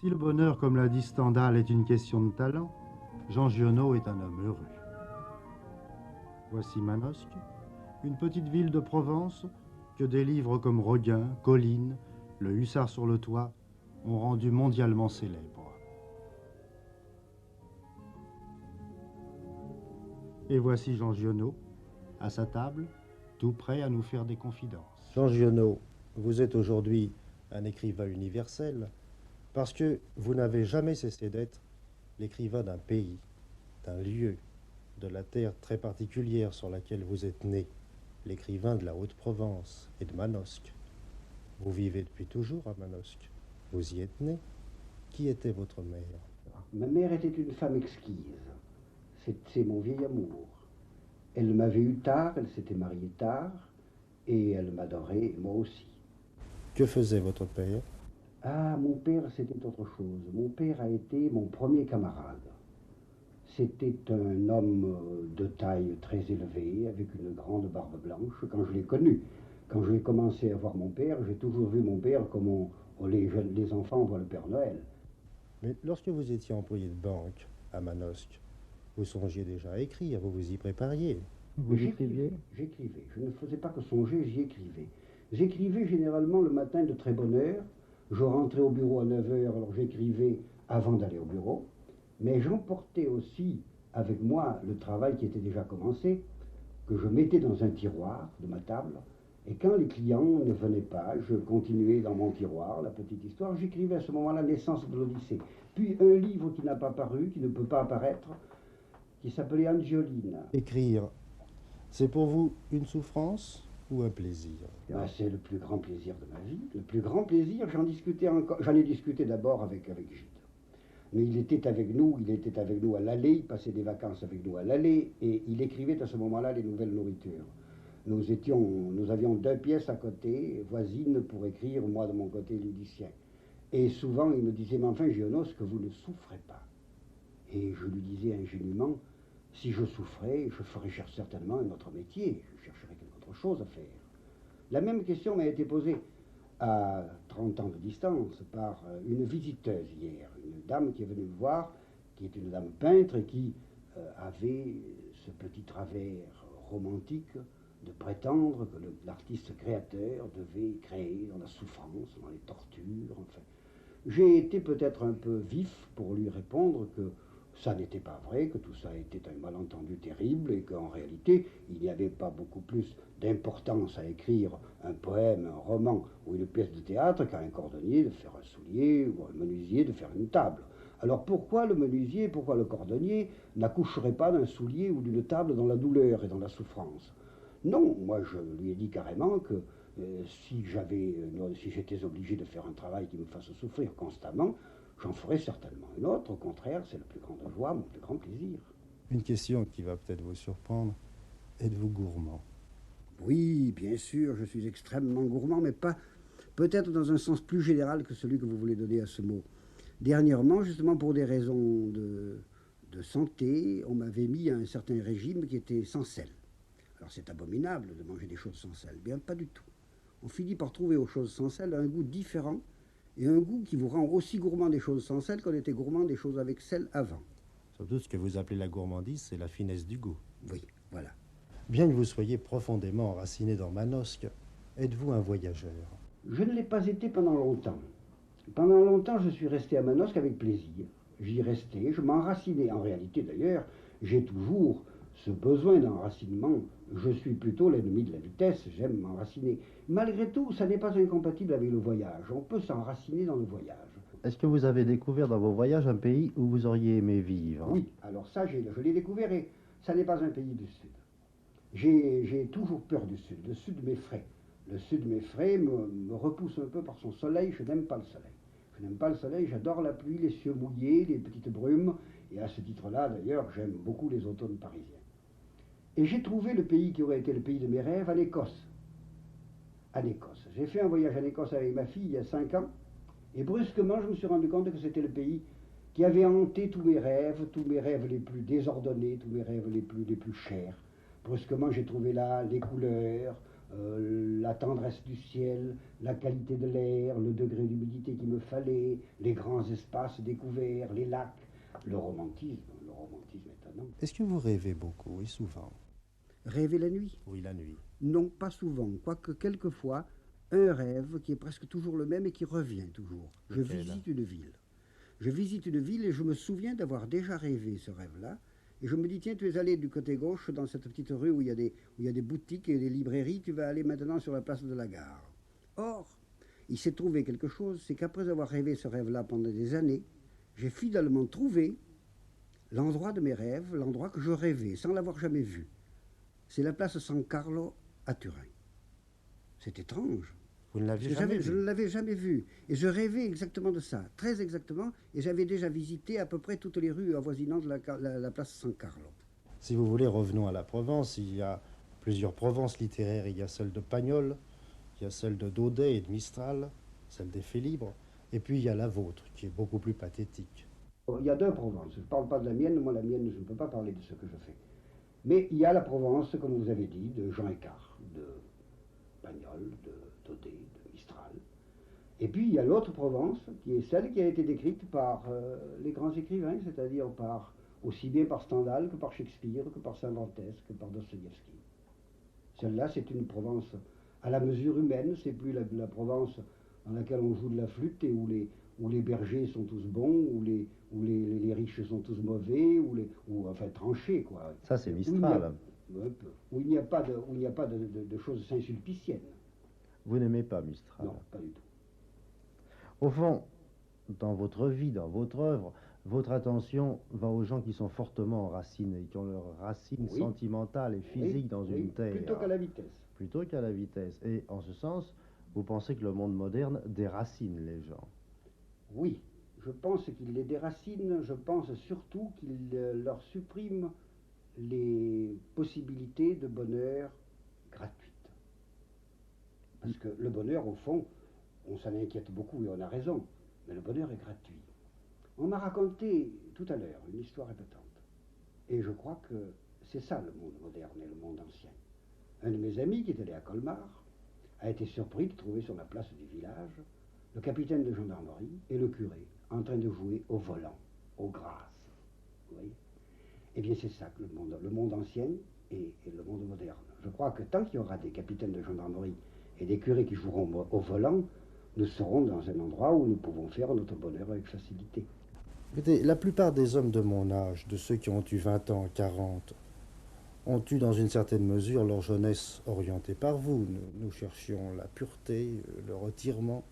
Si le bonheur, comme l'a dit Stendhal, est une question de talent, Jean Giono est un homme heureux. Voici Manosque, une petite ville de Provence que des livres comme Roguin, Colline, Le Hussard sur le toit ont rendu mondialement célèbre. Et voici Jean Giono, à sa table, tout prêt à nous faire des confidences. Jean Giono, vous êtes aujourd'hui un écrivain universel parce que vous n'avez jamais cessé d'être l'écrivain d'un pays, d'un lieu, de la terre très particulière sur laquelle vous êtes né, l'écrivain de la Haute-Provence et de Manosque. Vous vivez depuis toujours à Manosque. Vous y êtes né. Qui était votre mère? Ma mère était une femme exquise. C'est mon vieil amour. Elle m'avait eu tard, elle s'était mariée tard, et elle m'adorait, moi aussi. Que faisait votre père? Ah, mon père, c'était autre chose. Mon père a été mon premier camarade. C'était un homme de taille très élevée, avec une grande barbe blanche, quand je l'ai connu. Quand j'ai commencé à voir mon père, j'ai toujours vu mon père comme les enfants voient le Père Noël. Mais lorsque vous étiez employé de banque à Manosque, vous songiez déjà à écrire, vous vous y prépariez. Vous écriviez? J'écrivais. Je ne faisais pas que songer, j'y écrivais. J'écrivais généralement le matin de très bonne heure. Je rentrais au bureau à 9 h, alors j'écrivais avant d'aller au bureau. Mais j'emportais aussi avec moi le travail qui était déjà commencé, que je mettais dans un tiroir de ma table. Et quand les clients ne venaient pas, je continuais dans mon tiroir la petite histoire. J'écrivais à ce moment-là Naissance de l'Odyssée. Puis un livre qui n'a pas paru, qui ne peut pas apparaître, qui s'appelait Angiolina. Écrire, c'est pour vous une souffrance ou un plaisir? C'est le plus grand plaisir de ma vie. Le plus grand plaisir, j'en ai discuté d'abord avec Gide. Mais il était avec nous à l'allée, il passait des vacances avec nous à l'allée, et il écrivait à ce moment-là les nouvelles nourritures. Nous avions 2 pièces à côté, voisines, pour écrire, moi de mon côté, l'Odyssien. Et souvent, il me disait, mais enfin, Giono, que vous ne souffrez pas. Et je lui disais ingénument, si je souffrais, je ferais certainement un autre métier, je chercherais quelque autre chose à faire. La même question m'a été posée à 30 ans de distance par une visiteuse hier, une dame qui est venue me voir, qui est une dame peintre et qui avait ce petit travers romantique de prétendre que l'artiste créateur devait créer dans la souffrance, dans les tortures, enfin. J'ai été peut-être un peu vif pour lui répondre que ça n'était pas vrai, que tout ça était un malentendu terrible et qu'en réalité, il n'y avait pas beaucoup plus d'importance à écrire un poème, un roman ou une pièce de théâtre qu'à un cordonnier de faire un soulier ou un menuisier de faire une table. Alors pourquoi le menuisier, pourquoi le cordonnier n'accoucherait pas d'un soulier ou d'une table dans la douleur et dans la souffrance? Non, moi je lui ai dit carrément que si j'étais obligé de faire un travail qui me fasse souffrir constamment, j'en ferai certainement une autre. Au contraire, c'est le plus grand de joie, mon plus grand plaisir. Une question qui va peut-être vous surprendre. Êtes-vous gourmand? Oui, bien sûr, je suis extrêmement gourmand, mais pas peut-être dans un sens plus général que celui que vous voulez donner à ce mot. Dernièrement, justement pour des raisons de santé, on m'avait mis à un certain régime qui était sans sel. Alors c'est abominable de manger des choses sans sel. Bien, pas du tout. On finit par trouver aux choses sans sel un goût différent et un goût qui vous rend aussi gourmand des choses sans sel qu'on était gourmand des choses avec sel avant. Surtout ce que vous appelez la gourmandise, c'est la finesse du goût. Oui, voilà. Bien que vous soyez profondément enraciné dans Manosque, êtes-vous un voyageur? Je ne l'ai pas été pendant longtemps. Pendant longtemps, je suis resté à Manosque avec plaisir. J'y restais, je m'enracinais. En réalité, d'ailleurs, j'ai toujours ce besoin d'enracinement. Je suis plutôt l'ennemi de la vitesse, j'aime m'enraciner. Malgré tout, ça n'est pas incompatible avec le voyage. On peut s'enraciner dans le voyage. Est-ce que vous avez découvert dans vos voyages un pays où vous auriez aimé vivre? Oui, alors ça, je l'ai découvert et ça n'est pas un pays du Sud. J'ai toujours peur du Sud. Le Sud m'effraie. Le Sud m'effraie, me repousse un peu par son soleil. Je n'aime pas le soleil. Je n'aime pas le soleil, j'adore la pluie, les cieux mouillés, les petites brumes. Et à ce titre-là, d'ailleurs, j'aime beaucoup les automnes parisiens. Et j'ai trouvé le pays qui aurait été le pays de mes rêves en Écosse. En Écosse. J'ai fait un voyage en Écosse avec ma fille il y a 5 ans. Et brusquement, je me suis rendu compte que c'était le pays qui avait hanté tous mes rêves les plus désordonnés, tous mes rêves les plus chers. Brusquement, j'ai trouvé là les couleurs, la tendresse du ciel, la qualité de l'air, le degré d'humidité qu'il me fallait, les grands espaces découverts, les lacs, le romantisme étonnant. Est-ce que vous rêvez beaucoup et souvent? Rêver la nuit? Oui, la nuit. Non, pas souvent, quoique quelquefois, un rêve qui est presque toujours le même et qui revient toujours. Je Lequel? visite une ville. Je visite une ville et je me souviens d'avoir déjà rêvé ce rêve-là. Et je me dis, tiens, tu es allé du côté gauche dans cette petite rue où il y a des boutiques et des librairies, tu vas aller maintenant sur la place de la gare. Or, il s'est trouvé quelque chose, c'est qu'après avoir rêvé ce rêve-là pendant des années, j'ai fidèlement trouvé l'endroit de mes rêves, l'endroit que je rêvais, sans l'avoir jamais vu. C'est la place San Carlo à Turin. C'est étrange. Vous ne l'aviez jamais vu? Je ne l'avais jamais vu. Et je rêvais exactement de ça, très exactement. Et j'avais déjà visité à peu près toutes les rues avoisinantes de la place San Carlo. Si vous voulez, revenons à la Provence. Il y a plusieurs Provences littéraires. Il y a celle de Pagnol, il y a celle de Daudet et de Mistral, celle des Faits libres. Et puis il y a la vôtre, qui est beaucoup plus pathétique. Il y a deux Provences. Je ne parle pas de la mienne. Moi, la mienne, je ne peux pas parler de ce que je fais. Mais il y a la Provence, comme vous avez dit, de Jean Écart, de Pagnol, de Daudet, de Mistral. Et puis il y a l'autre Provence, qui est celle qui a été décrite par les grands écrivains, c'est-à-dire aussi bien par Stendhal que par Shakespeare, que par Cervantes, que par Dostoïevski. Celle-là, c'est une Provence à la mesure humaine, c'est plus la Provence dans laquelle on joue de la flûte et où les bergers sont tous bons, où les riches sont tous mauvais, enfin tranchés, quoi. Ça, c'est Mistral. Où il n'y a pas de choses Saint-Sulpiciennes. Vous n'aimez pas Mistral? Non, pas du tout. Au fond, dans votre vie, dans votre œuvre, votre attention va aux gens qui sont fortement enracinés, qui ont leurs racines Oui. sentimentales et physiques dans Oui, une terre. plutôt qu'à la vitesse. Plutôt qu'à la vitesse. Et en ce sens, vous pensez que le monde moderne déracine les gens? Oui, je pense qu'il les déracine, je pense surtout qu'il leur supprime les possibilités de bonheur gratuites. Parce que le bonheur, au fond, on s'en inquiète beaucoup et on a raison, mais le bonheur est gratuit. On m'a raconté tout à l'heure une histoire répétante. Et je crois que c'est ça le monde moderne et le monde ancien. Un de mes amis qui est allé à Colmar a été surpris de trouver sur la place du village le capitaine de gendarmerie et le curé en train de jouer au volant, aux grâces. Vous voyez? Eh bien, c'est ça que le monde ancien et le monde moderne. Je crois que tant qu'il y aura des capitaines de gendarmerie et des curés qui joueront au volant, nous serons dans un endroit où nous pouvons faire notre bonheur avec facilité. Écoutez, la plupart des hommes de mon âge, de ceux qui ont eu 20 ans, 40, ont eu dans une certaine mesure leur jeunesse orientée par vous. Nous cherchions la pureté, le retirement.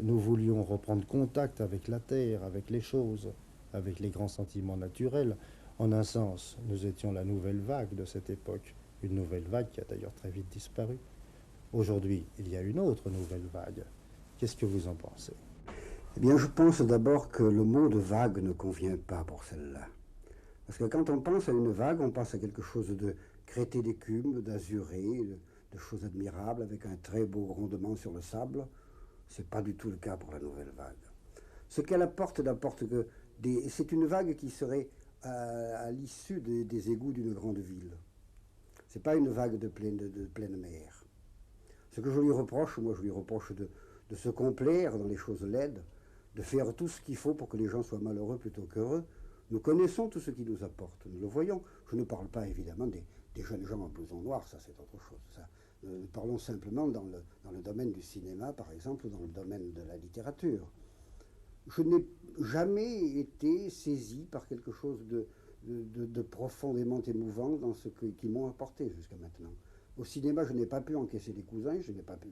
Nous voulions reprendre contact avec la terre, avec les choses, avec les grands sentiments naturels. En un sens, nous étions la nouvelle vague de cette époque, une nouvelle vague qui a d'ailleurs très vite disparu. Aujourd'hui, il y a une autre nouvelle vague. Qu'est-ce que vous en pensez? Eh bien, je pense d'abord que le mot de vague ne convient pas pour celle-là. Parce que quand on pense à une vague, on pense à quelque chose de crêté d'écume, d'azuré, de choses admirables, avec un très beau grondement sur le sable. Ce n'est pas du tout le cas pour la nouvelle vague. Ce qu'elle apporte n'apporte que c'est une vague qui serait à l'issue des égouts d'une grande ville. Ce n'est pas une vague de pleine mer. Ce que je lui reproche, moi je lui reproche de se complaire dans les choses laides, de faire tout ce qu'il faut pour que les gens soient malheureux plutôt qu'heureux. Nous connaissons tout ce qui nous apporte, nous le voyons. Je ne parle pas évidemment des jeunes gens en blouson noir, ça c'est autre chose. Ça. Nous parlons simplement dans le domaine du cinéma, par exemple, ou dans le domaine de la littérature. Je n'ai jamais été saisi par quelque chose de profondément émouvant dans ce qu'ils m'ont apporté jusqu'à maintenant. Au cinéma, je n'ai pas pu encaisser des cousins, je n'ai pas pu,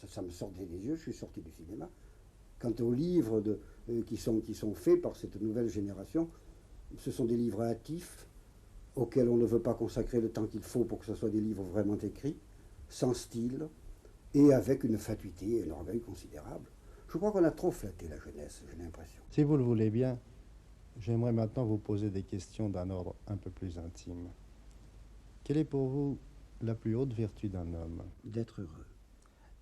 ça me sortait des yeux, je suis sorti du cinéma. Quant aux livres qui sont faits par cette nouvelle génération, ce sont des livres hâtifs, auxquels on ne veut pas consacrer le temps qu'il faut pour que ce soit des livres vraiment écrits, sans style, et avec une fatuité et un orgueil considérable. Je crois qu'on a trop flatté la jeunesse, j'ai l'impression. Si vous le voulez bien, j'aimerais maintenant vous poser des questions d'un ordre un peu plus intime. Quelle est pour vous la plus haute vertu d'un homme? D'être heureux.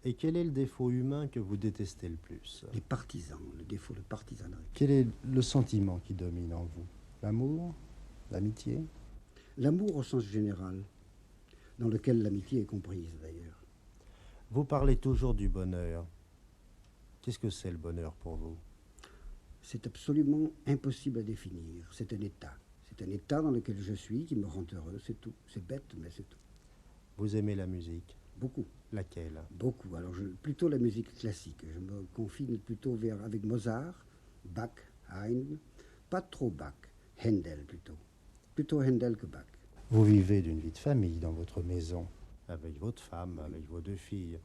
Et quel est le défaut humain que vous détestez le plus? Les partisans, le défaut de partisanerie. Quel est le sentiment qui domine en vous? L'amour? L'amitié? L'amour au sens général, dans lequel l'amitié est comprise d'ailleurs. Vous parlez toujours du bonheur. Qu'est-ce que c'est le bonheur pour vous? C'est absolument impossible à définir. C'est un état. C'est un état dans lequel je suis, qui me rend heureux, c'est tout. C'est bête, mais c'est tout. Vous aimez la musique? Beaucoup. Laquelle? Beaucoup. Alors, plutôt la musique classique. Je me confine plutôt avec Mozart, Bach, Haydn. Pas trop Bach. Handel plutôt. Plutôt Handel que Bach. Vous vivez d'une vie de famille dans votre maison, avec votre femme, avec vos 2 filles.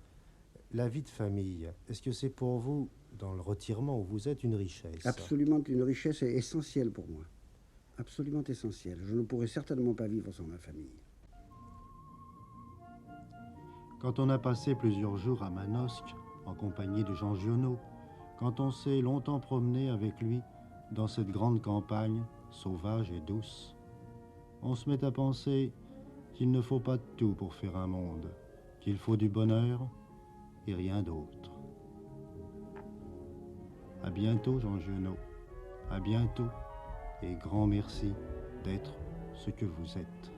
La vie de famille, est-ce que c'est pour vous, dans le retirement où vous êtes, une richesse? Absolument une richesse essentielle pour moi. Absolument essentielle. Je ne pourrais certainement pas vivre sans ma famille. Quand on a passé plusieurs jours à Manosque, en compagnie de Jean Giono, quand on s'est longtemps promené avec lui dans cette grande campagne, sauvage et douce, on se met à penser qu'il ne faut pas de tout pour faire un monde, qu'il faut du bonheur et rien d'autre. À bientôt, Jean Giono. À bientôt et grand merci d'être ce que vous êtes.